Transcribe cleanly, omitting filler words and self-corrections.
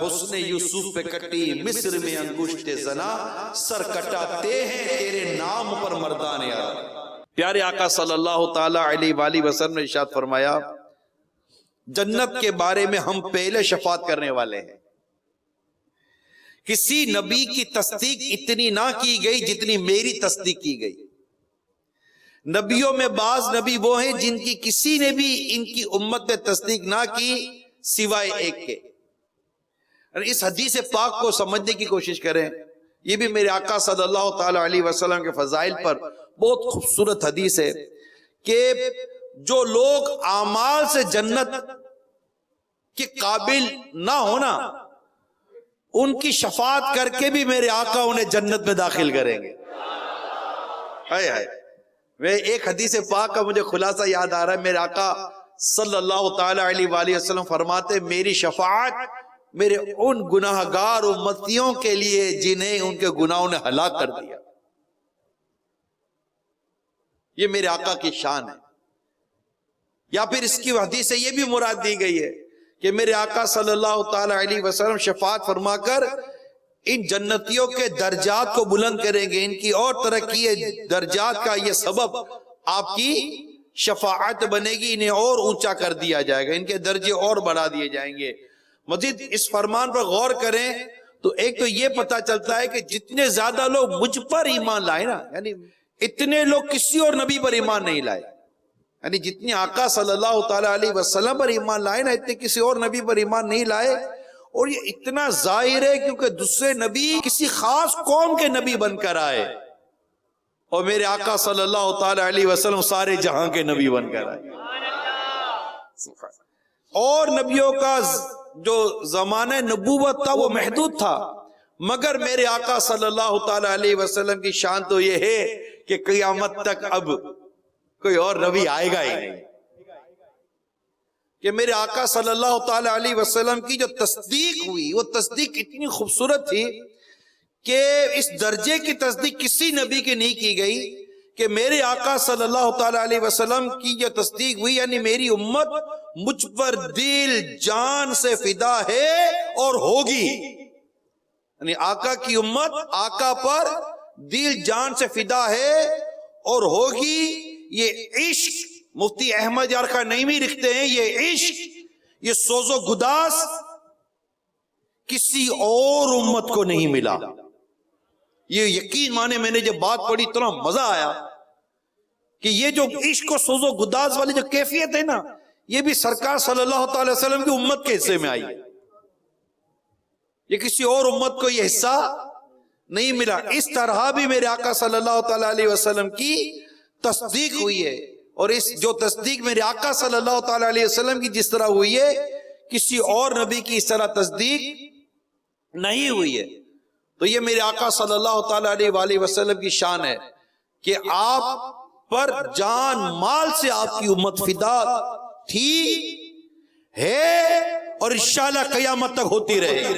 حسن یوسف پہ کٹی مصر میں انگشت زنا، سر کٹاتے ہیں تیرے نام پر مردان یار۔ پیارے آقا صلی اللہ تعالی علیہ وآلہ وسلم نے ارشاد فرمایا جنت کے بارے میں ہم پہلے شفاعت کرنے والے ہیں۔ کسی نبی کی تصدیق اتنی نہ کی گئی جتنی میری تصدیق کی گئی۔ نبیوں میں بعض نبی وہ ہیں جن کی کسی نے بھی ان کی امت نے تصدیق نہ کی سوائے ایک کے۔ اس حدیث پاک کو سمجھنے کی کوشش کریں، یہ بھی میرے آقا صلی اللہ تعالی علیہ وسلم کے فضائل پر بہت خوبصورت حدیث ہے کہ جو لوگ اعمال سے جنت کے قابل نہ ہونا، ان کی شفاعت کر کے بھی میرے آقا انہیں جنت میں داخل کریں گے۔ میں ایک حدیث پاک کا مجھے خلاصہ یاد آ رہا ہے، میرے آقا صلی اللہ تعالی علیہ وآلہ وسلم فرماتے میری شفاعت میرے ان گناہگار امتیوں کے لیے جنہیں ان کے گناہوں نے ہلاک کر دیا۔ یہ میرے آقا کی شان ہے۔ یا پھر اس کی حدیث سے یہ بھی مراد دی گئی ہے کہ میرے آقا صلی اللہ تعالی علیہ وسلم شفاعت فرما کر ان جنتیوں کے درجات کو بلند کریں گے، ان کی اور ترقی درجات کا یہ سبب آپ کی شفاعت بنے گی، انہیں اور اونچا کر دیا جائے گا، ان کے درجے اور بڑھا دیے جائیں گے۔ مزید اس فرمان پر غور کریں تو ایک تو یہ پتہ چلتا ہے کہ جتنے زیادہ لوگ مجھ پر ایمان لائے نا، یعنی اتنے لوگ کسی اور نبی پر ایمان نہیں لائے، یعنی جتنے آقا صلی اللہ تعالی علیہ وسلم پر ایمان لائے نا اتنے کسی اور نبی پر ایمان نہیں لائے۔ اور یہ اتنا ظاہر ہے کیونکہ دوسرے نبی کسی خاص قوم کے نبی بن کر آئے، اور میرے آقا صلی اللہ تعالی علیہ وسلم سارے جہاں کے نبی بن کر آئے۔ اور نبیوں کا جو زمانہ نبوت تھا وہ محدود تھا، مگر میرے آقا صلی اللہ تعالی علیہ وسلم کی شان تو یہ ہے کہ قیامت تک اب کوئی اور نبی آئے گا ہی نہیں، کہ میرے آقا صلی اللہ تعالی علیہ وسلم کی جو تصدیق ہوئی وہ تصدیق اتنی خوبصورت تھی کہ اس درجے کی تصدیق کسی نبی کی نہیں کی گئی کہ میرے آقا صلی اللہ تعالی علیہ وسلم کی جو تصدیق ہوئی، یعنی میری امت مجھ پر دل جان سے فدا ہے اور ہوگی، یعنی آقا کی امت آقا پر دل جان سے فدا ہے اور ہوگی۔ یہ عشق مفتی احمد یار کا نعیمی لکھتے ہیں، یہ عشق، یہ سوز و گداز کسی اور امت کو نہیں ملا۔ یہ یقین مانے میں نے جب بات پڑھی اتنا مزہ آیا کہ یہ جو عشق و سوز و گداز والی جو کیفیت ہے نا، یہ بھی سرکار صلی اللہ تعالی وسلم کی امت کے حصے میں آئی ہے، یہ کسی اور امت کو یہ حصہ نہیں ملا۔ اس طرح بھی میرے آقا صلی اللہ تعالی علیہ وسلم کی تصدیق ہوئی ہے، اور اس جو تصدیق میرے آقا صلی اللہ تعالی علیہ وسلم کی جس طرح ہوئی ہے کسی اور نبی کی اس طرح تصدیق نہیں ہوئی ہے۔ تو یہ میرے آقا صلی اللہ تعالی علیہ وآلہ وسلم کی شان ہے کہ آپ پر جان مال سے آپ کی امت فدا تھی، ہے اور انشاءاللہ قیامت تک ہوتی رہے گی۔